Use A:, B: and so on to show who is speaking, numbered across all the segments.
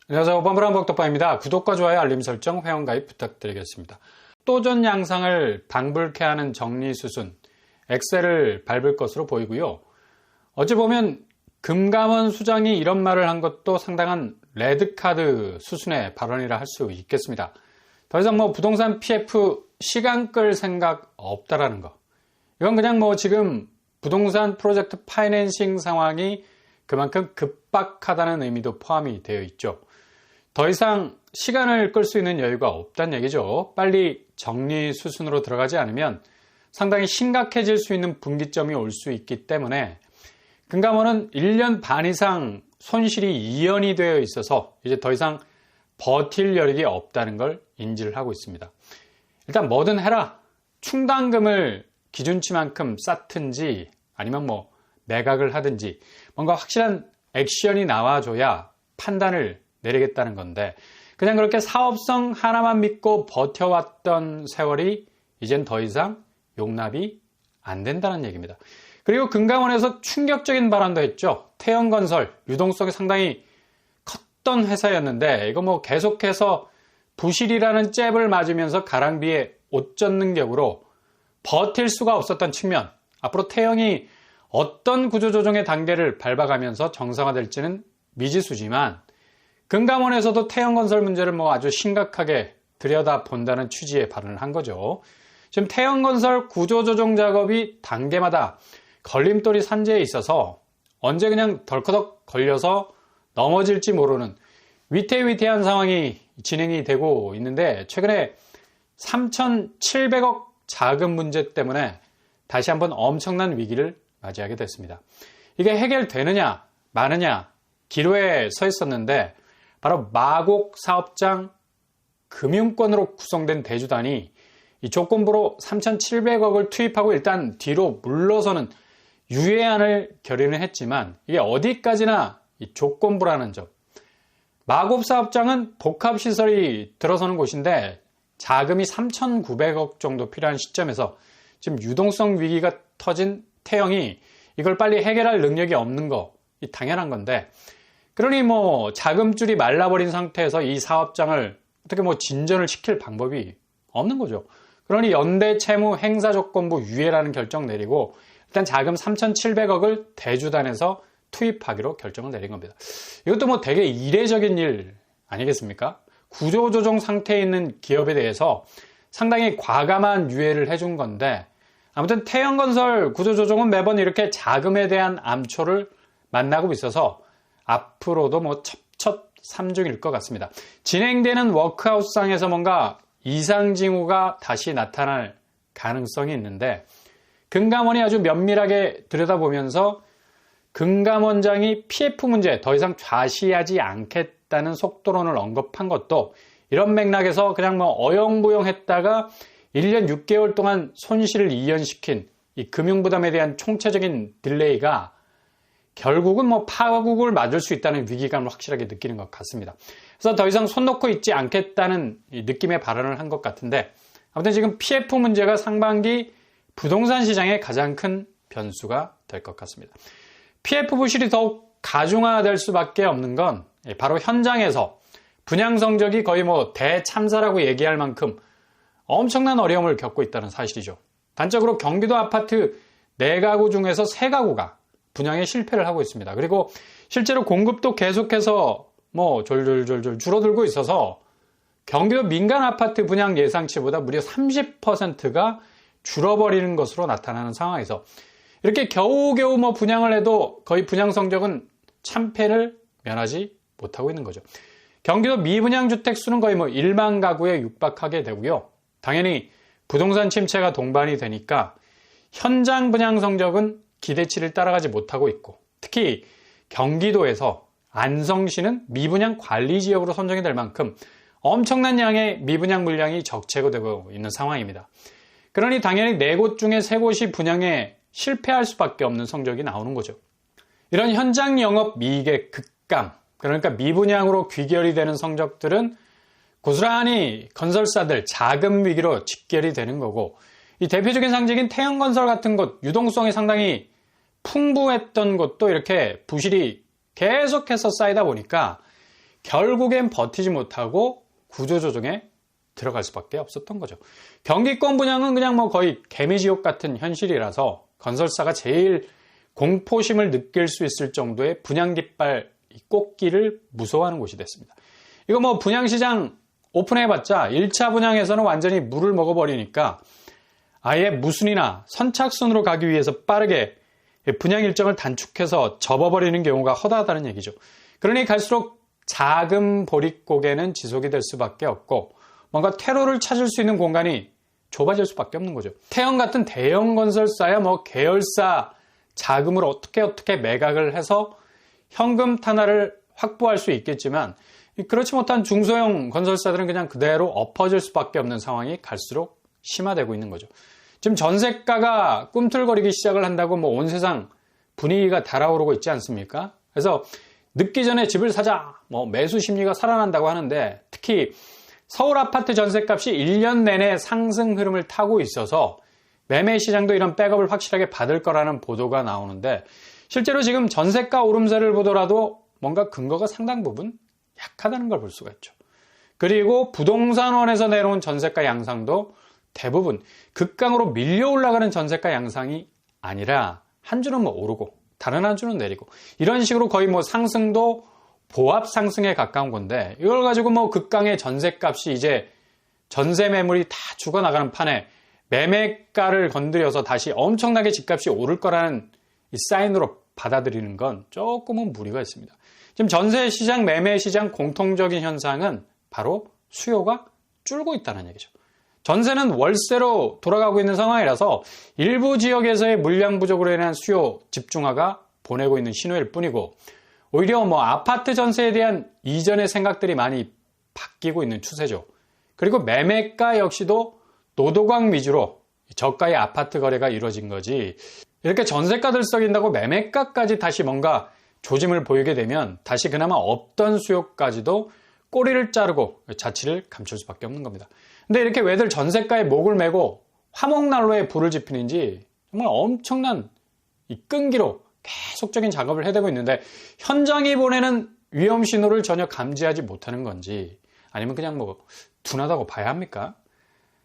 A: 안녕하세요. 오빠무랑 복덕바입니다. 구독과 좋아요, 알림 설정, 회원가입 부탁드리겠습니다. 또 전 양상을 방불케 하는 정리수순, 엑셀을 밟을 것으로 보이고요. 어찌 보면 금감원 수장이 이런 말을 한 것도 상당한 레드카드 수준의 발언이라 할 수 있겠습니다. 더 이상 부동산 PF 시간 끌 생각 없다라는 거. 이건 그냥 지금 부동산 프로젝트 파이낸싱 상황이 그만큼 급박하다는 의미도 포함이 되어 있죠. 더 이상 시간을 끌 수 있는 여유가 없다는 얘기죠. 빨리 정리 수순으로 들어가지 않으면 상당히 심각해질 수 있는 분기점이 올 수 있기 때문에 금감원은 1년 반 이상 손실이 이연이 되어 있어서 이제 더 이상 버틸 여력이 없다는 걸 인지를 하고 있습니다. 일단 뭐든 해라. 충당금을 기준치만큼 쌓든지 아니면 매각을 하든지 뭔가 확실한 액션이 나와줘야 판단을 내리겠다는 건데 그냥 그렇게 사업성 하나만 믿고 버텨왔던 세월이 이젠 더 이상 용납이 안 된다는 얘기입니다. 그리고 금감원에서 충격적인 발언도 했죠. 태영건설 유동성이 상당히 컸던 회사였는데 이거 계속해서 부실이라는 잽을 맞으면서 가랑비에 옷 젖는 격으로 버틸 수가 없었던 측면, 앞으로 태영이 어떤 구조조정의 단계를 밟아가면서 정상화될지는 미지수지만 금감원에서도 태영건설 문제를 아주 심각하게 들여다본다는 취지의 발언을 한 거죠. 지금 태영건설 구조조정 작업이 단계마다 걸림돌이 산재에 있어서 언제 그냥 덜커덕 걸려서 넘어질지 모르는 위태위태한 상황이 진행이 되고 있는데 최근에 3,700억 자금 문제 때문에 다시 한번 엄청난 위기를 맞이하게 됐습니다. 이게 해결되느냐 마느냐 기로에 서 있었는데 바로 마곡 사업장 금융권으로 구성된 대주단이 이 조건부로 3,700억을 투입하고 일단 뒤로 물러서는 유예안을 결의는 했지만 이게 어디까지나 이 조건부라는 점. 마곡 사업장은 복합시설이 들어서는 곳인데 자금이 3,900억 정도 필요한 시점에서 지금 유동성 위기가 터진 태영이 이걸 빨리 해결할 능력이 없는 거 당연한 건데 그러니 자금줄이 말라버린 상태에서 이 사업장을 어떻게 진전을 시킬 방법이 없는 거죠. 그러니 연대 채무 행사 조건부 유예라는 결정 내리고 일단 자금 3,700억을 대주단에서 투입하기로 결정을 내린 겁니다. 이것도 되게 이례적인 일 아니겠습니까? 구조조정 상태에 있는 기업에 대해서 상당히 과감한 유예를 해준 건데 아무튼 태영건설 구조조정은 매번 이렇게 자금에 대한 암초를 만나고 있어서 앞으로도 첩첩삼중일 것 같습니다. 진행되는 워크아웃상에서 뭔가 이상 징후가 다시 나타날 가능성이 있는데 금감원이 아주 면밀하게 들여다보면서 금감원장이 PF 문제 더 이상 좌시하지 않겠다는 속도론을 언급한 것도 이런 맥락에서 그냥 어영부영했다가 1년 6개월 동안 손실을 이연시킨 이 금융부담에 대한 총체적인 딜레이가 결국은 파국을 맞을 수 있다는 위기감을 확실하게 느끼는 것 같습니다. 그래서 더 이상 손 놓고 있지 않겠다는 이 느낌의 발언을 한 것 같은데 아무튼 지금 PF 문제가 상반기 부동산 시장의 가장 큰 변수가 될 것 같습니다. PF 부실이 더욱 가중화될 수밖에 없는 건 바로 현장에서 분양 성적이 거의 대참사라고 얘기할 만큼 엄청난 어려움을 겪고 있다는 사실이죠. 단적으로 경기도 아파트 4가구 중에서 3가구가 분양에 실패를 하고 있습니다. 그리고 실제로 공급도 계속해서 졸졸졸 줄어들고 있어서 경기도 민간 아파트 분양 예상치보다 무려 30%가 줄어버리는 것으로 나타나는 상황에서 이렇게 겨우겨우 분양을 해도 거의 분양 성적은 참패를 면하지 못하고 있는 거죠. 경기도 미분양 주택 수는 거의 1만 가구에 육박하게 되고요. 당연히 부동산 침체가 동반이 되니까 현장 분양 성적은 기대치를 따라가지 못하고 있고 특히 경기도에서 안성시는 미분양 관리 지역으로 선정이 될 만큼 엄청난 양의 미분양 물량이 적체되고 있는 상황입니다. 그러니 당연히 4곳 중에 3곳이 분양에 실패할 수밖에 없는 성적이 나오는 거죠. 이런 현장 영업 미익의 극강, 그러니까 미분양으로 귀결이 되는 성적들은 고스란히 건설사들 자금 위기로 직결이 되는 거고 이 대표적인 상징인 태영건설 같은 곳 유동성이 상당히 풍부했던 곳도 이렇게 부실이 계속해서 쌓이다 보니까 결국엔 버티지 못하고 구조조정에 들어갈 수밖에 없었던 거죠. 경기권 분양은 그냥 뭐 거의 개미지옥 같은 현실이라서 건설사가 제일 공포심을 느낄 수 있을 정도의 분양 깃발 꽂기를 무서워하는 곳이 됐습니다. 이거 뭐 분양시장 오픈해봤자 1차 분양에서는 완전히 물을 먹어버리니까 아예 무순이나 선착순으로 가기 위해서 빠르게 분양 일정을 단축해서 접어버리는 경우가 허다하다는 얘기죠. 그러니 갈수록 작은 보릿고개는 지속이 될 수밖에 없고 뭔가 퇴로를 찾을 수 있는 공간이 좁아질 수밖에 없는 거죠. 태형 같은 대형 건설사야 뭐 계열사 자금을 어떻게 매각을 해서 현금 탄화를 확보할 수 있겠지만 그렇지 못한 중소형 건설사들은 그냥 그대로 엎어질 수밖에 없는 상황이 갈수록 심화되고 있는 거죠. 지금 전세가가 꿈틀거리기 시작을 한다고 뭐 온 세상 분위기가 달아오르고 있지 않습니까? 그래서 늦기 전에 집을 사자, 뭐 매수 심리가 살아난다고 하는데 특히 서울 아파트 전세값이 1년 내내 상승 흐름을 타고 있어서 매매 시장도 이런 백업을 확실하게 받을 거라는 보도가 나오는데 실제로 지금 전세가 오름세를 보더라도 뭔가 근거가 상당 부분 약하다는 걸 볼 수가 있죠. 그리고 부동산원에서 내놓은 전세가 양상도 대부분 극강으로 밀려 올라가는 전세가 양상이 아니라 한 주는 뭐 오르고 다른 한 주는 내리고 이런 식으로 거의 뭐 상승도 보합 상승에 가까운 건데 이걸 가지고 뭐 극강의 전세값이 이제 전세 매물이 다 죽어나가는 판에 매매가를 건드려서 다시 엄청나게 집값이 오를 거라는 이 사인으로 받아들이는 건 조금은 무리가 있습니다. 지금 전세 시장, 매매 시장 공통적인 현상은 바로 수요가 줄고 있다는 얘기죠. 전세는 월세로 돌아가고 있는 상황이라서 일부 지역에서의 물량 부족으로 인한 수요 집중화가 보내고 있는 신호일 뿐이고 오히려 뭐 아파트 전세에 대한 이전의 생각들이 많이 바뀌고 있는 추세죠. 그리고 매매가 역시도 노도광 위주로 저가의 아파트 거래가 이루어진 거지 이렇게 전세가 들썩인다고 매매가까지 다시 뭔가 조짐을 보이게 되면 다시 그나마 없던 수요까지도 꼬리를 자르고 자취를 감출 수밖에 없는 겁니다. 근데 이렇게 왜들 전세가에 목을 메고 화목난로에 불을 지피는지 정말 엄청난 이 끈기로 계속적인 작업을 해대고 있는데 현장이 보내는 위험 신호를 전혀 감지하지 못하는 건지 아니면 그냥 뭐 둔하다고 봐야 합니까?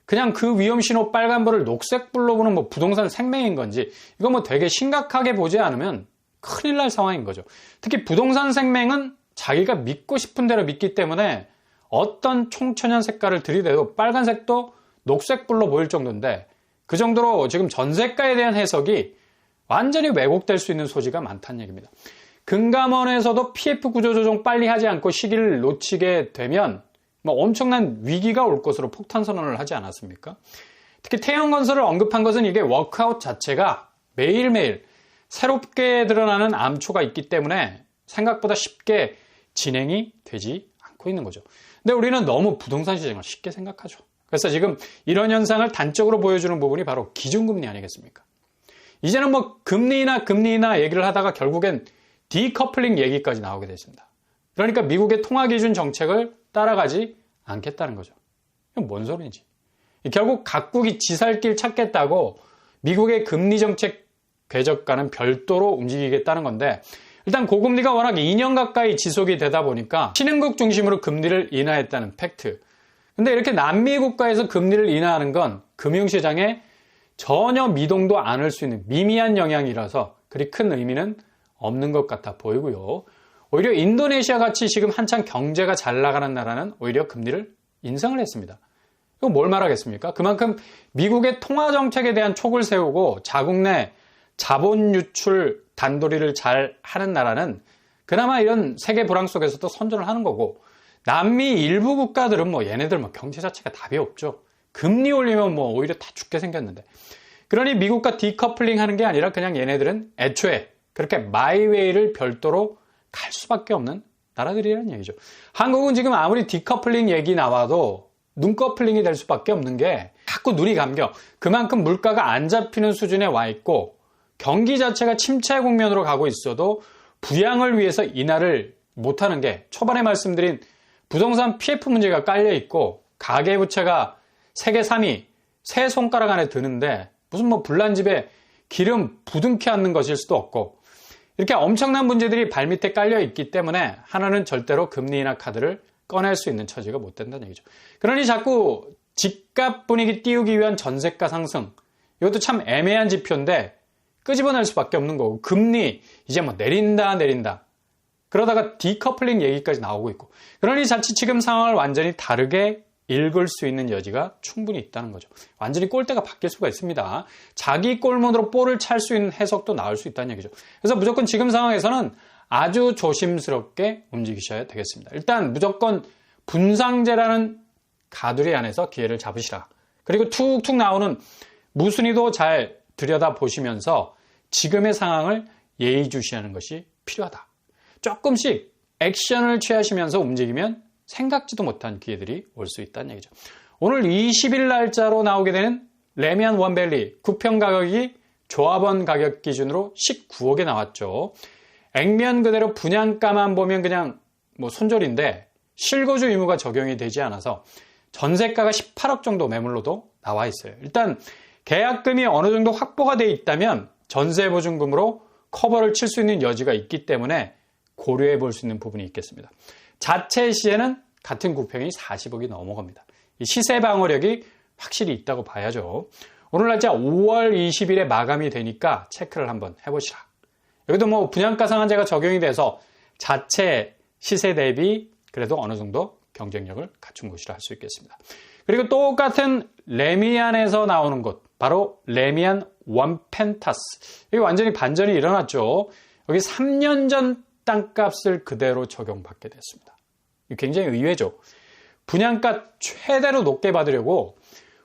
A: 그냥 그 위험 신호 빨간불을 녹색불로 보는 뭐 부동산 생명인 건지 이거 뭐 되게 심각하게 보지 않으면 큰일 날 상황인 거죠. 특히 부동산 생명은 자기가 믿고 싶은 대로 믿기 때문에 어떤 총천연 색깔을 들이대도 빨간색도 녹색불로 보일 정도인데 그 정도로 지금 전세가에 대한 해석이 완전히 왜곡될 수 있는 소지가 많다는 얘기입니다. 금감원에서도 PF 구조조정 빨리 하지 않고 시기를 놓치게 되면 뭐 엄청난 위기가 올 것으로 폭탄 선언을 하지 않았습니까? 특히 태형건설을 언급한 것은 이게 워크아웃 자체가 매일매일 새롭게 드러나는 암초가 있기 때문에 생각보다 쉽게 진행이 되지 않고 있는 거죠. 근데 우리는 너무 부동산 시장을 쉽게 생각하죠. 그래서 지금 이런 현상을 단적으로 보여주는 부분이 바로 기준금리 아니겠습니까? 이제는 뭐 금리나 얘기를 하다가 결국엔 디커플링 얘기까지 나오게 됐습니다. 그러니까 미국의 통화기준 정책을 따라가지 않겠다는 거죠. 이건 뭔 소리인지. 결국 각국이 지살길 찾겠다고 미국의 금리정책 궤적과는 별도로 움직이겠다는 건데 일단 고금리가 워낙 2년 가까이 지속이 되다 보니까 신흥국 중심으로 금리를 인하했다는 팩트. 근데 이렇게 남미 국가에서 금리를 인하하는 건 금융시장에 전혀 미동도 않을 수 있는 미미한 영향이라서 그리 큰 의미는 없는 것 같아 보이고요. 오히려 인도네시아 같이 지금 한창 경제가 잘 나가는 나라는 오히려 금리를 인상을 했습니다. 이거 뭘 말하겠습니까? 그만큼 미국의 통화정책에 대한 촉을 세우고 자국 내 자본 유출 단도리를 잘 하는 나라는 그나마 이런 세계 불황 속에서도 선전을 하는 거고 남미 일부 국가들은 뭐 얘네들 뭐 경제 자체가 답이 없죠. 금리 올리면 뭐 오히려 다 죽게 생겼는데. 그러니 미국과 디커플링 하는 게 아니라 그냥 얘네들은 애초에 그렇게 마이웨이를 별도로 갈 수밖에 없는 나라들이라는 얘기죠. 한국은 지금 아무리 디커플링 얘기 나와도 눈꺼플링이 될 수밖에 없는 게 자꾸 눈이 감겨. 그만큼 물가가 안 잡히는 수준에 와 있고 경기 자체가 침체 국면으로 가고 있어도 부양을 위해서 인하를 못하는 게 초반에 말씀드린 부동산 PF 문제가 깔려 있고 가계부채가 세계 3위 세 손가락 안에 드는데 무슨 뭐 불난 집에 기름 부둥켜 앉는 것일 수도 없고 이렇게 엄청난 문제들이 발밑에 깔려 있기 때문에 하나는 절대로 금리 인하 카드를 꺼낼 수 있는 처지가 못 된다는 얘기죠. 그러니 자꾸 집값 분위기 띄우기 위한 전세가 상승, 이것도 참 애매한 지표인데 끄집어낼 수밖에 없는 거고, 금리 이제 뭐 내린다 그러다가 디커플링 얘기까지 나오고 있고, 그러니 자칫 지금 상황을 완전히 다르게 읽을 수 있는 여지가 충분히 있다는 거죠. 완전히 꼴대가 바뀔 수가 있습니다. 자기 골문으로 볼을 찰 수 있는 해석도 나올 수 있다는 얘기죠. 그래서 무조건 지금 상황에서는 아주 조심스럽게 움직이셔야 되겠습니다. 일단 무조건 분상제라는 가두리 안에서 기회를 잡으시라. 그리고 툭툭 나오는 무순위도 잘 들여다보시면서 지금의 상황을 예의주시하는 것이 필요하다. 조금씩 액션을 취하시면서 움직이면 생각지도 못한 기회들이 올 수 있다는 얘기죠. 오늘 20일 날짜로 나오게 되는 레미안 원밸리 구평 가격이 조합원 가격 기준으로 19억에 나왔죠. 액면 그대로 분양가만 보면 그냥 뭐 손절인데 실거주 의무가 적용이 되지 않아서 전세가가 18억 정도 매물로도 나와 있어요. 일단 계약금이 어느 정도 확보가 돼 있다면 전세보증금으로 커버를 칠 수 있는 여지가 있기 때문에 고려해 볼 수 있는 부분이 있겠습니다. 자체 시세는 같은 구평이 40억이 넘어갑니다. 이 시세 방어력이 확실히 있다고 봐야죠. 오늘 날짜 5월 20일에 마감이 되니까 체크를 한번 해보시라. 여기도 뭐 분양가 상한제가 적용이 돼서 자체 시세 대비 그래도 어느 정도 경쟁력을 갖춘 곳이라 할 수 있겠습니다. 그리고 똑같은 레미안에서 나오는 곳, 바로 레미안 원펜타스. 이게 완전히 반전이 일어났죠. 여기 3년 전 땅값을 그대로 적용받게 됐습니다. 굉장히 의외죠. 분양가 최대로 높게 받으려고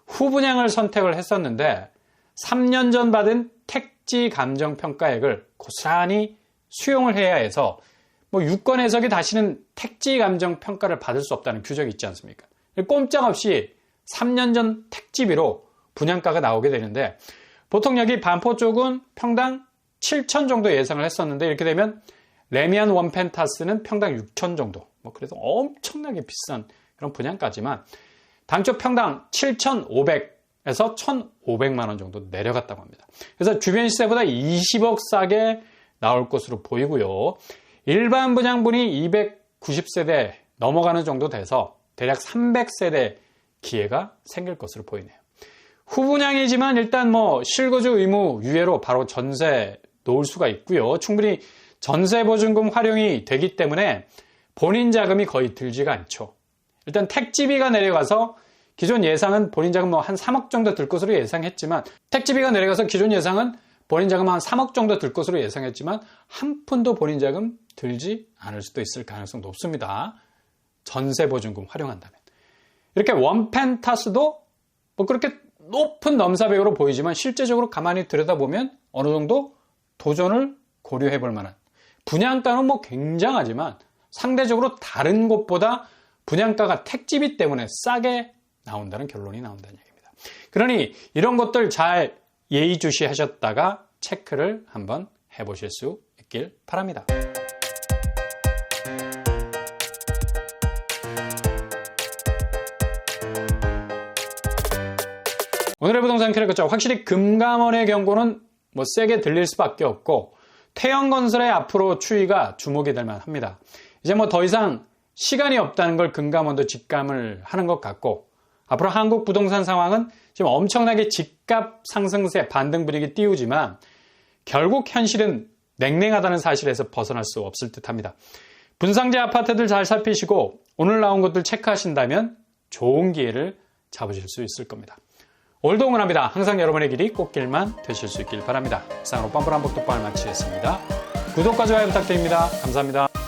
A: 후분양을 선택을 했었는데 3년 전 받은 택지 감정평가액을 고스란히 수용을 해야 해서 뭐 유권 해석이 다시는 택지 감정평가를 받을 수 없다는 규정이 있지 않습니까? 꼼짝없이 3년 전 택지비로 분양가가 나오게 되는데 보통 여기 반포 쪽은 평당 7천 정도 예상을 했었는데 이렇게 되면 레미안 원펜타스는 평당 6천 정도, 뭐 그래서 엄청나게 비싼 그런 분양가지만 당초 평당 7,500에서 1,500만 원 정도 내려갔다고 합니다. 그래서 주변 시세보다 20억 싸게 나올 것으로 보이고요. 일반 분양분이 290세대 넘어가는 정도 돼서 대략 300세대 기회가 생길 것으로 보이네요. 후분양이지만 일단 뭐 실거주 의무 유예로 바로 전세 놓을 수가 있고요. 충분히 전세보증금 활용이 되기 때문에 본인 자금이 거의 들지가 않죠. 일단 택지비가 내려가서 기존 예상은 본인 자금 뭐 한 3억 정도 들 것으로 예상했지만 택지비가 내려가서 기존 예상은 본인 자금 한 3억 정도 들 것으로 예상했지만 한 푼도 본인 자금 들지 않을 수도 있을 가능성 높습니다. 전세보증금 활용한다면. 이렇게 원펜타스도 뭐 그렇게 높은 넘사벽으로 보이지만 실제적으로 가만히 들여다보면 어느 정도 도전을 고려해 볼 만한 분양가는 뭐 굉장하지만 상대적으로 다른 곳보다 분양가가 택지비 때문에 싸게 나온다는 결론이 나온다는 얘기입니다. 그러니 이런 것들 잘 예의주시하셨다가 체크를 한번 해보실 수 있길 바랍니다. 오늘의 부동산 캐릭터 확실히 금감원의 경고는 뭐 세게 들릴 수밖에 없고 태영건설의 앞으로 추이가 주목이 될 만합니다. 이제 뭐 더 이상 시간이 없다는 걸 금감원도 직감을 하는 것 같고 앞으로 한국 부동산 상황은 지금 엄청나게 집값 상승세 반등 분위기 띄우지만 결국 현실은 냉랭하다는 사실에서 벗어날 수 없을 듯합니다. 분상제 아파트들 잘 살피시고 오늘 나온 것들 체크하신다면 좋은 기회를 잡으실 수 있을 겁니다. 오늘도 응원합니다. 항상 여러분의 길이 꽃길만 되실 수 있길 바랍니다. 이상으로 뻔뻔한 복덕방을 마치겠습니다. 구독과 좋아요 부탁드립니다. 감사합니다.